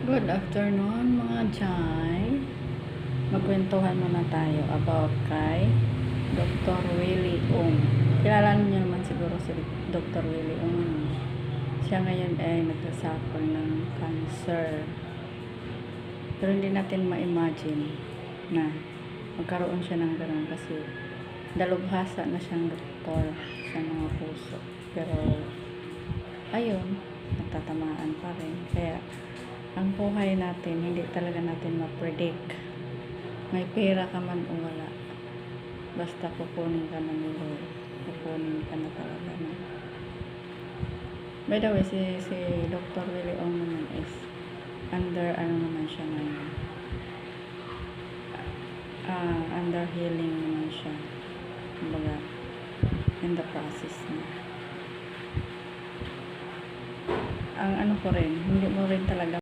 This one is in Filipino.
Good afternoon mga Jai. Magkwentuhan muna tayo about kay Dr. Willie Ong. Kilala niyo naman siguro si Dr. Willie Ong. Siya ngayon ay nagsasuffer ng cancer. Pero hindi natin ma-imagine na magkaroon siya ng ganun kasi dalubhasa na siyang doktor sa mga puso. Pero ayun, natatamaan pa rin. Kaya ang buhay natin, hindi talaga natin ma-predict. May pera ka man o wala. Basta kukunin ka man ni Lord. Kukunin ka na talaga na. By the way, si Dr. Willie Ong naman is under naman siya ngayon. Under healing naman siya. Kumbaga, in the process na. Ang ko rin, hindi mo rin talaga